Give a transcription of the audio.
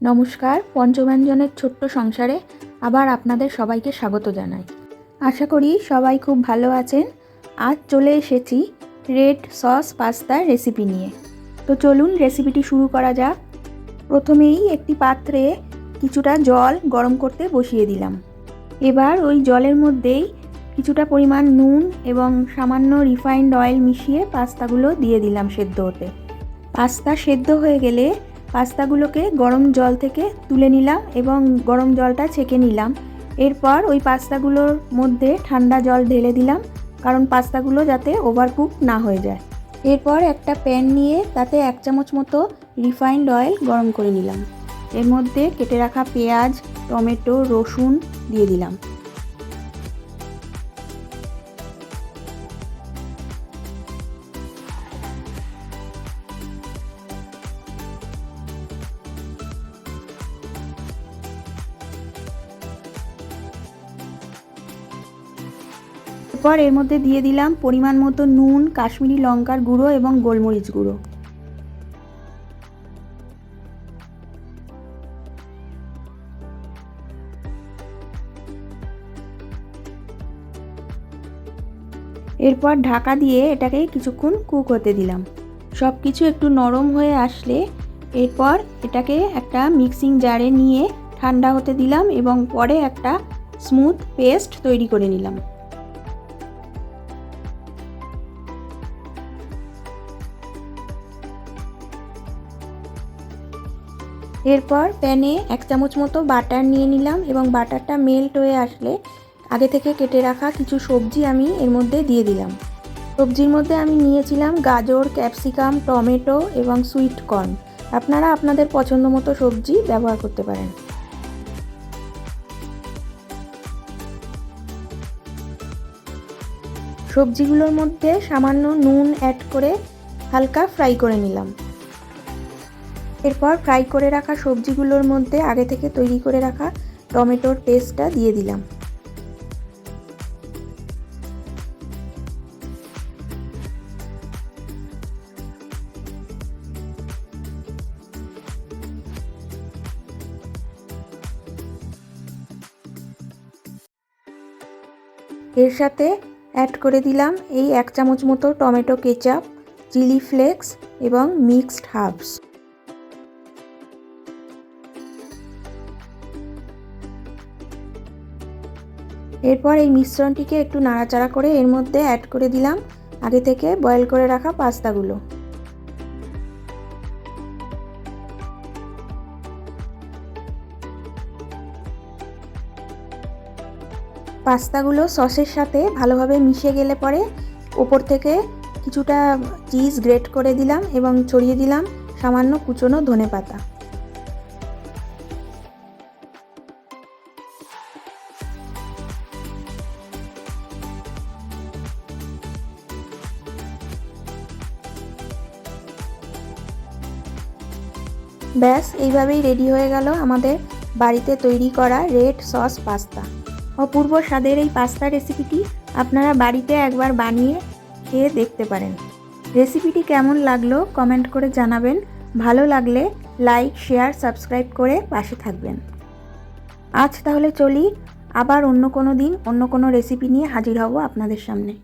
নমস্কার, পঞ্চব্যঞ্জনের ছোট্ট সংসারে আবার আপনাদের সবাইকে স্বাগত জানাই। আশা করি সবাই খুব ভালো আছেন। আজ চলে এসেছি রেড সস পাস্তার রেসিপি নিয়ে। তো চলুন রেসিপিটি শুরু করা যাক। প্রথমেই একটি পাত্রে কিছুটা জল গরম করতে বসিয়ে দিলাম। এবার ওই জলের মধ্যেই কিছুটা পরিমাণ নুন এবং সামান্য রিফাইন্ড অয়েল মিশিয়ে পাস্তাগুলো দিয়ে দিলাম সেদ্ধ হতে। পাস্তা সেদ্ধ হয়ে গেলে পাস্তাগুলোকে গরম জল থেকে তুলে নিলাম এবং গরম জলটা ছেঁকে নিলাম। এরপর ওই পাস্তাগুলোর মধ্যে ঠান্ডা জল ঢেলে দিলাম, কারণ পাস্তাগুলো যাতে ওভারকুক না হয়ে যায়। এরপর একটা প্যান নিয়ে তাতে 1 চামচ মতো রিফাইন্ড অয়েল গরম করে নিলাম। এর মধ্যে কেটে রাখা পেঁয়াজ, টমেটো, রসুন দিয়ে দিলাম। এরপর এর মধ্যে দিয়ে দিলাম পরিমাণ মতো নুন, কাশ্মীরি লঙ্কার গুঁড়ো এবং গোলমরিচ গুঁড়ো। এরপর ঢাকা দিয়ে এটাকে কিছুক্ষণ কুক হতে দিলাম। সব কিছু একটু নরম হয়ে আসলে এরপর এটাকে একটা মিক্সিং জারে নিয়ে ঠান্ডা হতে দিলাম এবং পরে একটা স্মুথ পেস্ট তৈরি করে নিলাম। এরপর প্যানে 1 চামচ মতো বাটার নিয়ে নিলাম এবং বাটারটা মেল্ট হয়ে আসলে আগে থেকে কেটে রাখা কিছু সবজি আমি এর মধ্যে দিয়ে দিলাম। সবজির মধ্যে আমি নিয়েছিলাম গাজর, ক্যাপসিকাম, টমেটো এবং সুইট কর্ন। আপনারা আপনাদের পছন্দ মতো সবজি ব্যবহার করতে পারেন। সবজিগুলোর মধ্যে সামান্য নুন অ্যাড করে হালকা ফ্রাই করে নিলাম। এরপর ফ্রাই করে রাখা সবজিগুলোর মধ্যে আগে থেকে তৈরি করে রাখা টমেটোর পেস্টটা দিয়ে দিলাম। এর সাথে অ্যাড করে দিলাম এই 1 চামচ মতো টমেটো কেচাপ, চিলি ফ্লেক্স এবং মিক্সড হার্বস। এরপর এই মিশ্রণটিকে একটু নাড়াচাড়া করে এর মধ্যে অ্যাড করে দিলাম আগে থেকে বয়েল করে রাখা পাস্তাগুলো। পাস্তাগুলো সসের সাথে ভালোভাবে মিশে গেলে পরে ওপর থেকে কিছুটা চিজ গ্রেট করে দিলাম এবং ছড়িয়ে দিলাম সামান্য কুচনো ধনেপাতা। ব্যাস, এইভাবেই রেডি হয়ে গেল আমাদের বাড়িতে তৈরি করা রেড সস পাস্তা। অপূর্ব স্বাদের এই পাস্তা রেসিপিটি আপনারা বাড়িতে একবার বানিয়ে খেয়ে দেখতে পারেন। রেসিপিটি কেমন লাগলো কমেন্ট করে জানাবেন। ভালো লাগলে লাইক, শেয়ার, সাবস্ক্রাইব করে পাশে থাকবেন। আজ তাহলে চলি, আবার অন্য কোনো দিন অন্য কোনো রেসিপি নিয়ে হাজির হব আপনাদের সামনে।